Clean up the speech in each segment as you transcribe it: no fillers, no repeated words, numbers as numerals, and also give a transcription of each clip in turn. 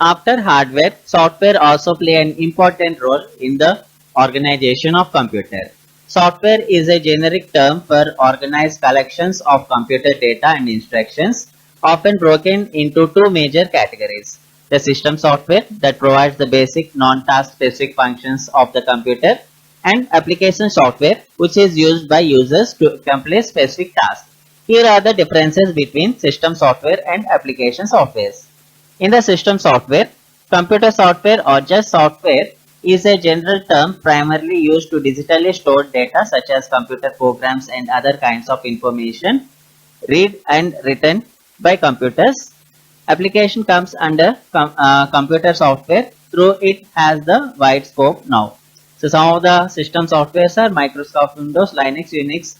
After hardware, software also play an important role in the organization of computer. Software is a generic term for organized collections of computer data and instructions, often broken into two major categories. The system software that provides the basic non-task specific functions of the computer, and application software which is used by users to accomplish specific tasks. Here are the differences between system software and application softwares. In the system software, computer software or just software is a general term primarily used to digitally store data such as computer programs and other kinds of information read and written by computers. Application comes under computer software, through it has the wide scope now. So some of the system softwares are Microsoft Windows, Linux, Unix,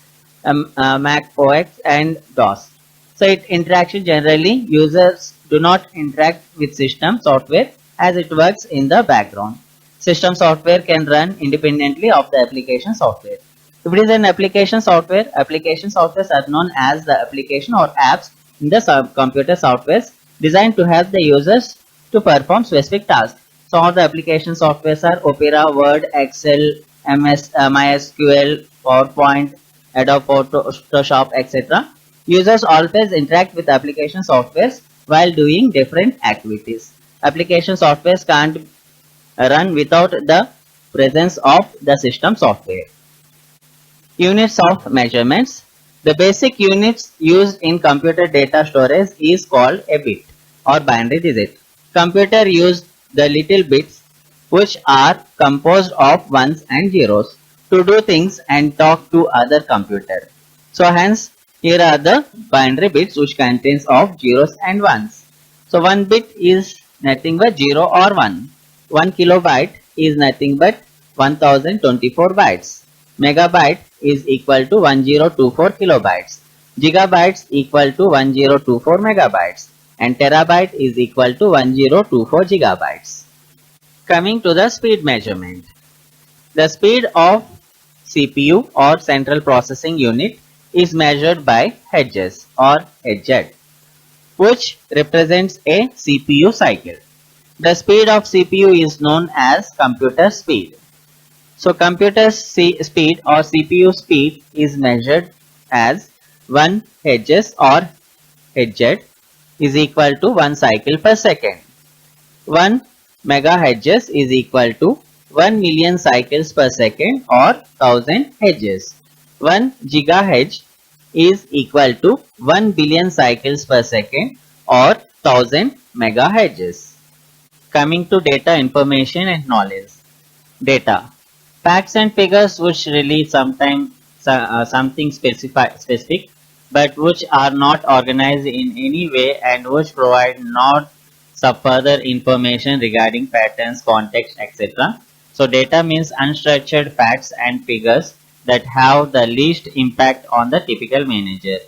Mac OS and DOS. So it interaction generally users do not interact with system software as it works in the background. System software can run independently of the application software. If it is an application softwares are known as the application or apps in the computer softwares designed to help the users to perform specific tasks. Some of the application softwares are Opera, Word, Excel, MySQL, PowerPoint, Adobe Photoshop, etc. Users always interact with application softwares while doing different activities. Application softwares can't run without the presence of the system software. Units of measurements. The basic units used in computer data storage is called a bit or binary digit. Computer use the little bits which are composed of ones and zeros to do things and talk to other computer. So hence here are the binary bits which contains of zeros and ones. So one bit is nothing but 0 or 1. 1 kilobyte is nothing but 1024 bytes. Megabyte is equal to 1024 kilobytes. Gigabytes equal to 1024 megabytes. And terabyte is equal to 1024 gigabytes. Coming to the speed measurement. The speed of CPU or central processing unit is measured by Hz or Hz, which represents a CPU cycle. The speed of CPU is known as computer speed. So computer speed or CPU speed is measured as 1 Hz or Hz is equal to 1 cycle per second. 1 megahertz is equal to 1 million cycles per second or 1000 Hz. 1 gigahertz is equal to 1 billion cycles per second or 1000 megahertz. Coming to data, information and knowledge. Data. Facts and figures which release something specific but which are not organized in any way and which provide not some further information regarding patterns, context, etc. So data means unstructured facts and figures that have the least impact on the typical manager.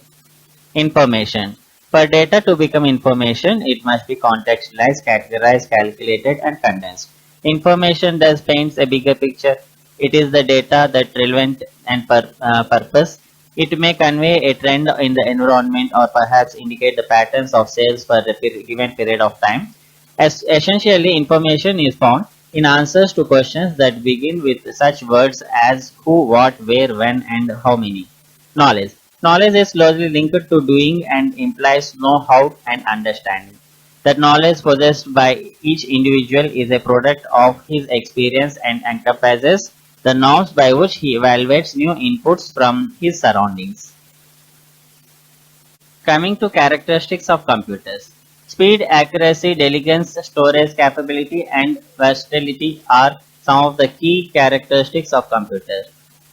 Information. For data to become information, it must be contextualized, categorized, calculated and condensed. Information thus paints a bigger picture. It is the data that relevant and purpose. It may convey a trend in the environment or perhaps indicate the patterns of sales for the given period of time. Essentially, information is found in answers to questions that begin with such words as who, what, where, when, and how many. Knowledge. Knowledge is closely linked to doing and implies know-how and understanding. That knowledge possessed by each individual is a product of his experience and encompasses the norms by which he evaluates new inputs from his surroundings. Coming to characteristics of computers. Speed, accuracy, diligence, storage capability and versatility are some of the key characteristics of computers.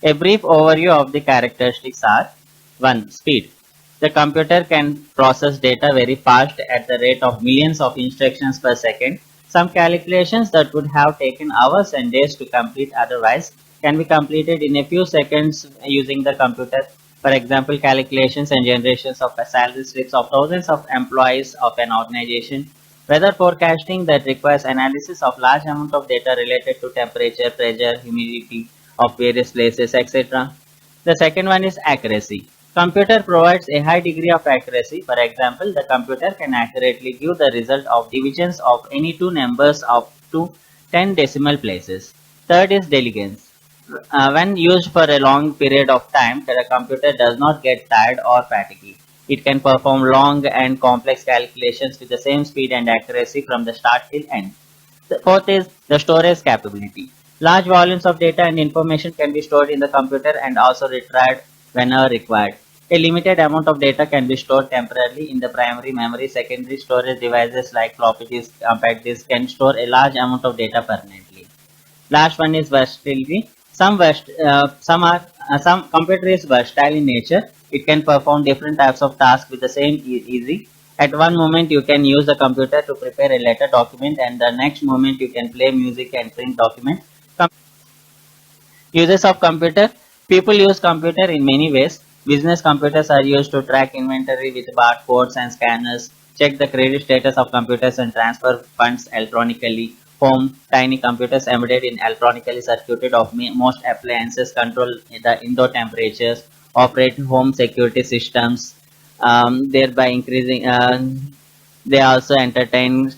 A brief overview of the characteristics are 1. Speed. The computer can process data very fast at the rate of millions of instructions per second. Some calculations that would have taken hours and days to complete otherwise can be completed in a few seconds using the computer. For example, calculations and generations of salary slips of thousands of employees of an organization. Weather forecasting that requires analysis of large amount of data related to temperature, pressure, humidity of various places, etc. The second one is accuracy. Computer provides a high degree of accuracy. For example, the computer can accurately give the result of divisions of any two numbers up to 10 decimal places. Third is diligence. When used for a long period of time, the computer does not get tired or fatigued. It can perform long and complex calculations with the same speed and accuracy from the start till end. The fourth is the storage capability. Large volumes of data and information can be stored in the computer and also retrieved whenever required. A limited amount of data can be stored temporarily in the primary memory. Secondary storage devices like floppy disk, compact disk can store a large amount of data permanently. Last one is versatility. Some computer is versatile in nature. It can perform different types of tasks with the same easy. At one moment you can use the computer to prepare a letter document, and the next moment you can play music and print document. Uses of computer. People use computer in many ways. Business computers are used to track inventory with barcodes and scanners, check the credit status of computers and transfer funds electronically. Home, tiny computers embedded in electronically circuited of most appliances control the indoor temperatures, operate home security systems, thereby increasing they also entertain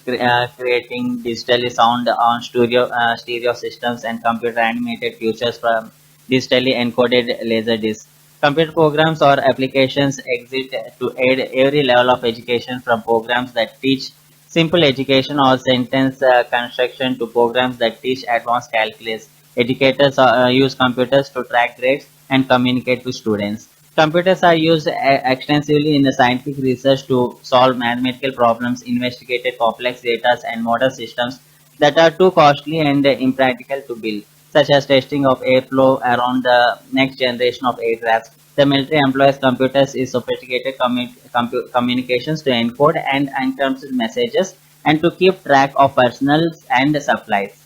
creating digitally sound on stereo systems and computer animated features from digitally encoded laser discs. Computer programs or applications exist to aid every level of education, from programs that teach simple education or sentence construction to programs that teach advanced calculus. Educators use computers to track grades and communicate with students. Computers are used extensively in the scientific research to solve mathematical problems, investigate complex data, and model systems that are too costly and impractical to build, such as testing of airflow around the next generation of aircrafts. The military employs computers is sophisticated communications to encode and encrypt messages and to keep track of personnel and supplies.